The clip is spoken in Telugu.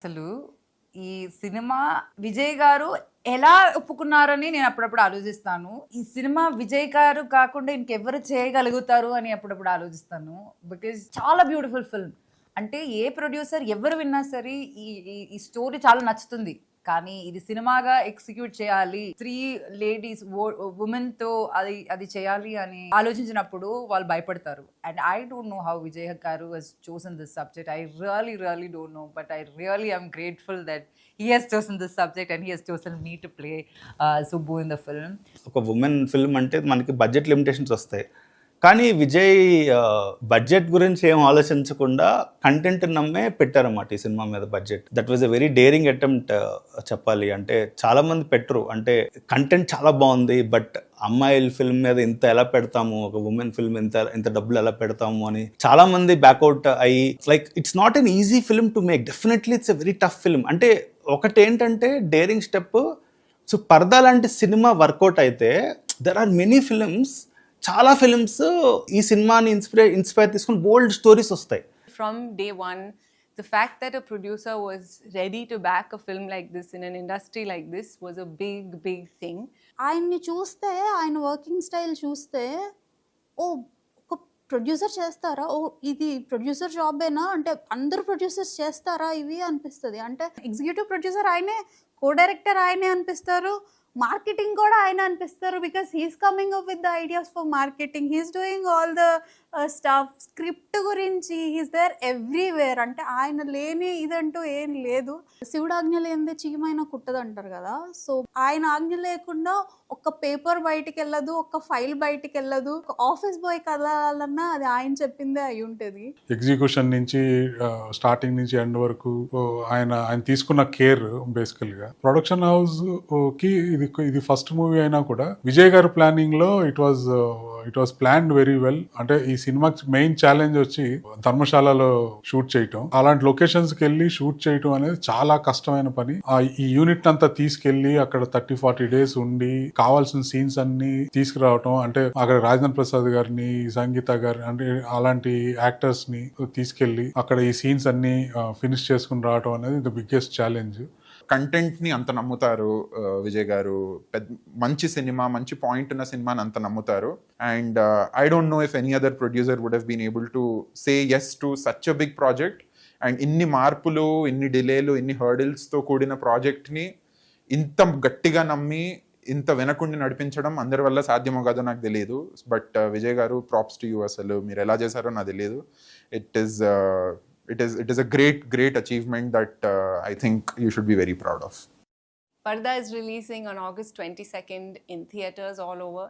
అసలు ఈ సినిమా విజయ్ గారు ఎలా ఒప్పుకున్నారని నేను అప్పుడప్పుడు ఆలోచిస్తాను. ఈ సినిమా విజయ్ గారు కాకుండా ఇంకెవరు చేయగలుగుతారు అని అప్పుడప్పుడు ఆలోచిస్తాను. బికాజ్ చాలా బ్యూటిఫుల్ ఫిల్మ్. అంటే ఏ ప్రొడ్యూసర్ ఎవరు విన్నా సరే ఈ ఈ స్టోరీ చాలా నచ్చుతుంది. కానీ ఇది సినిమాగా ఎగ్జిక్యూట్ చేయాలి, 3 లేడీస్ ఉమెన్ తో అది చేయాలి అని ఆలోచించినప్పుడు వాళ్ళు భయపడతారు. And I don't know how Vijay garu has chosen this subject. I really don't know, but I really am grateful that he has chosen this subject and he has chosen me to play Subbu in the film. ఒక ఉమెన్ ఫిల్మ్ అంటే మనకి బడ్జెట్ లిమిటేషన్స్ వస్తాయి. కానీ విజయ్ బడ్జెట్ గురించి ఏం ఆలోచించకుండా కంటెంట్ నమ్మే పెట్టారన్నమాట ఈ సినిమా మీద budget. That was a very daring attempt చెప్పాలి. అంటే చాలా మంది పెట్టరు, అంటే కంటెంట్ చాలా బాగుంది, బట్ అమ్మాయిల ఫిల్మ్ మీద ఇంత ఎలా పెడతాము, ఒక ఉమెన్ ఫిల్మ్ ఇంత డబ్బులు ఎలా పెడతాము అని చాలా మంది బ్యాక్అవుట్ అయ్యి, like it's not an easy film to make. Definitely it's a very tough film. అంటే ఒకటి ఏంటంటే డేరింగ్ స్టెప్. సో పర్దా లాంటి సినిమా వర్కౌట్ అయితే దెర్ ఆర్ మెనీ ఫిల్మ్స్, చాలా ఫిల్మ్స్ ఈ సినిమాని ఇన్స్పైర్ తీసుకుని బోల్డ్ స్టోరీస్ వస్తాయి. From day one, the fact that a producer was ready to back a film like this in an industry like this was a big thing. ఆయన్ని చూస్తే, ఆయన వర్కింగ్ స్టైల్ చూస్తే, ఓ ఒక ప్రొడ్యూసర్ చేస్తారా, ఓ ఇది ప్రొడ్యూసర్ జాబేనా, అంటే అందరు ప్రొడ్యూసర్స్ చేస్తారా ఇవి అనిపిస్తుంది. అంటే ఎగ్జిక్యూటివ్ ప్రొడ్యూసర్ ఆయనే, కో డైరెక్టర్ ఆయనే అనిపిస్తారు, మార్కెటింగ్ కూడా ఆయన అనిపిస్తారు. Because he's coming up with the ideas for marketing, he's doing all the stuff. Script గురించి హీస్ దేర్ ఎవ్రీవేర్. అంటే ఆయన లేని ఇదంటూ ఏం లేదు. శివుడు ఆజ్ఞ లేనిదే చీమైన కుట్టదు అంటారు కదా. సో ఆయన ఆజ్ఞ లేకుండా ఒక్క పేపర్ బయటికి వెళ్ళదు, ఒక్క ఫైల్ బయటికి వెళ్ళదు. ఒక ఆఫీస్ బాయ్ కదలాలన్నా అది ఆయన చెప్పిందే అయి ఉంటుంది. ఎగ్జిక్యూషన్ నుంచి స్టార్టింగ్ నుంచి ఎండ్ వరకు ఆయన తీసుకున్న కేర్ బేసికల్ గా. ప్రొడక్షన్ హౌస్ కి ఇది ఫస్ట్ మూవీ అయినా కూడా విజయ్ గారి ప్లానింగ్ లో it was planned very well. అంటే ఈ సినిమాకి మెయిన్ ఛాలెంజ్ వచ్చి ధర్మశాలలో షూట్ చేయటం. అలాంటి లొకేషన్స్ కి వెళ్ళి షూట్ చేయటం అనేది చాలా కష్టమైన పని. ఈ యూనిట్ అంతా తీసుకెళ్లి అక్కడ 30-40 డేస్ ఉండి కావాల్సిన సీన్స్ అన్ని తీసుకురావటం, అంటే అక్కడ రాజేంద్ర ప్రసాద్ గారిని, సంగీత గారిని, అంటే అలాంటి యాక్టర్స్ ని తీసుకెళ్లి అక్కడ ఈ సీన్స్ అన్ని ఫినిష్ చేసుకుని రావటం అనేది ద బిగ్గెస్ట్ ఛాలెంజ్. కంటెంట్ని అంత నమ్ముతారు విజయ్ గారు. మంచి సినిమా, మంచి పాయింట్ ఉన్న సినిమాని అంత నమ్ముతారు. And I don't know if any other producer would have been able to say yes to such a big project. And ఇన్ని మార్పులు, ఇన్ని డిలేలు, ఇన్ని హర్డిల్స్తో కూడిన ప్రాజెక్ట్ని ఇంత గట్టిగా నమ్మి ఇంత వెనకుండి నడిపించడం అందరి వల్ల సాధ్యమో కాదో నాకు తెలియదు. బట్ విజయ్ గారు, ప్రాప్స్ టు యూ. అసలు మీరు ఎలా చేశారో నాకు తెలియదు. It is a great achievement that I think you should be very proud of. Parda is releasing on August 22nd in theaters all over.